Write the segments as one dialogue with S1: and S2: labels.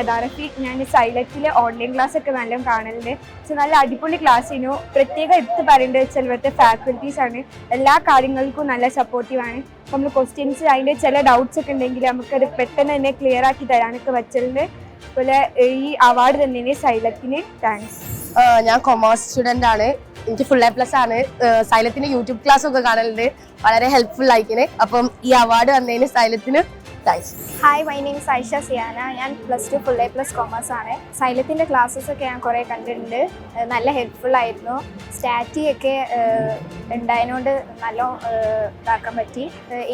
S1: യഥാർത്ഥത്തിൽ ഞാൻ സൈലത്തിലെ online class ഒക്കെ നല്ല കാണലുണ്ട്. പക്ഷെ നല്ല അടിപൊളി ക്ലാസ്സിനു പ്രത്യേകം എടുത്ത് പറയേണ്ടത് വെച്ചാൽ ഇവിടുത്തെ ഫാക്കൽറ്റീസ് ആണ്. എല്ലാ കാര്യങ്ങൾക്കും നല്ല സപ്പോർട്ടീവാണ്. അപ്പോൾ നമ്മൾ ക്വസ്റ്റ്യൻസ് അതിൻ്റെ ചില ഡൗട്ട്സ് ഒക്കെ ഉണ്ടെങ്കിൽ നമുക്കത് പെട്ടെന്ന് തന്നെ ക്ലിയർ ആക്കി തരാനൊക്കെ പറ്റുന്നുണ്ട്. അതുപോലെ ഈ അവാർഡ് തന്നതിന് സൈലത്തിന് താങ്ക്സ്.
S2: ഞാൻ കൊമേഴ്സ് സ്റ്റുഡൻ്റ് ആണ്. എനിക്ക് ഫുൾ A+ ആണ്. സൈലത്തിന്റെ യൂട്യൂബ് ക്ലാസ് ഒക്കെ കാണലുണ്ട്. വളരെ ഹെൽപ്ഫുൾ ആയിക്കിന്. അപ്പം ഈ അവാർഡ് വന്നതിന് സൈലത്തിന് thanks.
S3: Hi, my name Aisha Siyana. ഞാൻ +2 ഫുൾ A+ കൊമേഴ്സ് ആണ്. സൈലത്തിൻ്റെ ക്ലാസ്സസ് ഒക്കെ ഞാൻ കുറേ കണ്ടിട്ടുണ്ട്. നല്ല ഹെൽപ്ഫുൾ ആയിരുന്നു. സ്റ്റാറ്റി ഒക്കെ ഉണ്ടായതുകൊണ്ട് നല്ല ഇതാക്കാൻ പറ്റി.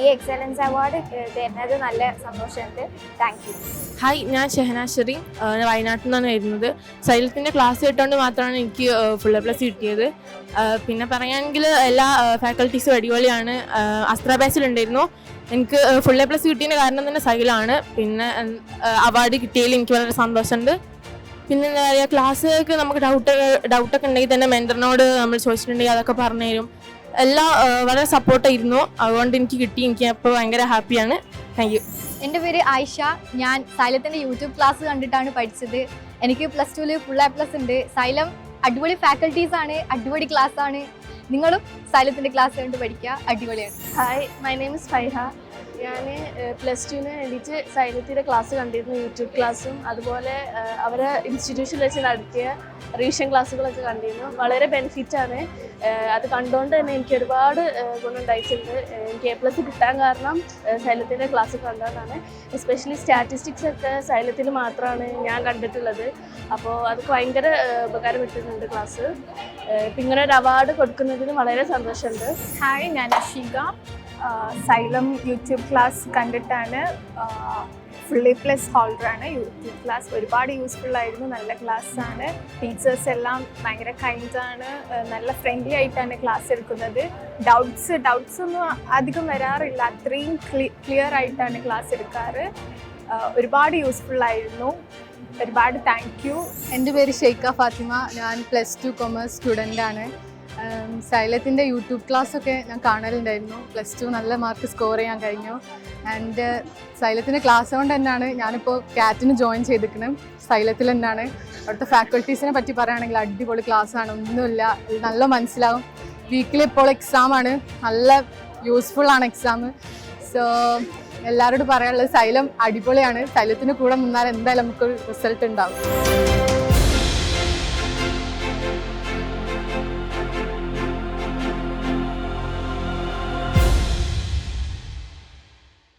S3: ഈ എക്സലൻസ് അവാർഡ് തരുന്നത് നല്ല സന്തോഷമുണ്ട്. Thank you.
S4: ഹായ്, ഞാൻ ഷെഹനാശ്വരി. ഞാൻ വയനാട്ടിൽ നിന്നാണ് വരുന്നത്. സൈലത്തിൻ്റെ ക്ലാസ് കേട്ടുകൊണ്ട് മാത്രമാണ് എനിക്ക് ഫുൾ A+ കിട്ടിയത്. പിന്നെ പറയുകയാണെങ്കിൽ എല്ലാ ഫാക്കൽറ്റീസും അടിപൊളിയാണ്. അസ്ത്ര ബാച്ചിലുണ്ടായിരുന്നു. എനിക്ക് ഫുൾ A+ കിട്ടിയതിൻ്റെ കാരണം തന്നെ സൈലാണ്. പിന്നെ അവാർഡ് കിട്ടിയതിൽ എനിക്ക് വളരെ സന്തോഷമുണ്ട്. പിന്നെ എന്താ പറയുക, ക്ലാസ്സൊക്കെ നമുക്ക് ഡൗട്ടൊക്കെ ഉണ്ടെങ്കിൽ തന്നെ മെൻറ്ററിനോട് നമ്മൾ ചോദിച്ചിട്ടുണ്ടെങ്കിൽ അതൊക്കെ പറഞ്ഞു തരും. എല്ലാം വളരെ സപ്പോർട്ടായിരുന്നു. അതുകൊണ്ട് എനിക്ക് അപ്പോൾ ഭയങ്കര ഹാപ്പിയാണ്. Thank you.
S5: എൻ്റെ പേര് ആയിഷ. ഞാൻ സൈലത്തിൻ്റെ യൂട്യൂബ് ക്ലാസ് കണ്ടിട്ടാണ് പഠിച്ചത്. എനിക്ക് +2 ഫുൾ A+ ഉണ്ട്. സൈലം അടിപൊളി ഫാക്കൽറ്റീസാണ്, അടിപൊളി ക്ലാസ്സാണ്. നിങ്ങളും സൈലത്തിൻ്റെ ക്ലാസ് കണ്ട് പഠിക്കുക, അടിപൊളിയാണ്.
S6: Hi, my name is Faiha. ഞാൻ +2 വേണ്ടിയിട്ട് സൈലത്തിൻ്റെ ക്ലാസ് കണ്ടിരുന്നു, യൂട്യൂബ് ക്ലാസ്സും അതുപോലെ അവരെ ഇൻസ്റ്റിറ്റ്യൂഷനിൽ വെച്ച് നടത്തിയ റിവിഷൻ ക്ലാസ്സുകളൊക്കെ കണ്ടിരുന്നു. വളരെ ബെനിഫിറ്റാണ്. അത് കണ്ടുകൊണ്ട് തന്നെ എനിക്ക് ഒരുപാട് ഗുണമുണ്ടായിട്ടുണ്ട്. എനിക്ക് A+ കിട്ടാൻ കാരണം സൈലത്തിൻ്റെ ക്ലാസ് കണ്ടതാണ്. എസ്പെഷ്യലി സ്റ്റാറ്റിസ്റ്റിക്സ് ഒക്കെ സൈലത്തിൽ മാത്രമാണ് ഞാൻ കണ്ടിട്ടുള്ളത്. അപ്പോൾ അതൊക്കെ ഭയങ്കര ഉപകാരം കിട്ടുന്നുണ്ട് ക്ലാസ്. ഇപ്പം ഇങ്ങനെ ഒരു അവാർഡ് കൊടുക്കുന്നതിന് വളരെ സന്തോഷമുണ്ട്.
S1: ഹായ്, ഞാൻ അഷിക. സൈലം യൂട്യൂബ് ക്ലാസ് കണ്ടിട്ടാണ് ഫുൾ A+ ഹോൾഡറാണ്. യൂട്യൂബ് ക്ലാസ് ഒരുപാട് യൂസ്ഫുൾ ആയിരുന്നു. നല്ല ക്ലാസ്സാണ്. ടീച്ചേഴ്സ് എല്ലാം ഭയങ്കര കൈൻഡാണ്. നല്ല ഫ്രണ്ട്ലി ആയിട്ടാണ് ക്ലാസ് എടുക്കുന്നത്. ഡൗട്ട്സ് ഒന്നും അധികം വരാറില്ല. അത്രയും ക്ലിയർ ആയിട്ടാണ് ക്ലാസ് എടുക്കാറ്. ഒരുപാട് യൂസ്ഫുൾ ആയിരുന്നു. ഒരുപാട് താങ്ക് യു.
S7: എൻ്റെ പേര് ഷെയ്ഖ ഫാത്തിമ. ഞാൻ +2 കൊമേഴ്സ് സ്റ്റുഡൻ്റ് ആണ്. സൈലത്തിൻ്റെ യൂട്യൂബ് ക്ലാസ്സൊക്കെ ഞാൻ കാണലുണ്ടായിരുന്നു. +2 നല്ല മാർക്ക് സ്കോർ ചെയ്യാൻ കഴിഞ്ഞു. ആൻഡ് സൈലത്തിൻ്റെ ക്ലാസ് കൊണ്ട് തന്നെയാണ് ഞാനിപ്പോൾ കാറ്റിന് ജോയിൻ ചെയ്തിരിക്കുന്നത്. സൈലത്തിൽ തന്നെയാണ്. അവിടുത്തെ ഫാക്കൽറ്റീസിനെ പറ്റി പറയുകയാണെങ്കിൽ അടിപൊളി ക്ലാസ്സാണ്. ഒന്നുമില്ല, നല്ല മനസ്സിലാവും. വീക്കിലി ഇപ്പോൾ എക്സാമാണ്. നല്ല യൂസ്ഫുള്ളാണ് എക്സാം. സോ എല്ലാവരോടും പറയാനുള്ളത് സൈലം അടിപൊളിയാണ്. സൈലത്തിന് കൂടെ നിന്നാൽ എന്തായാലും നമുക്കൊരു റിസൾട്ട് ഉണ്ടാവും.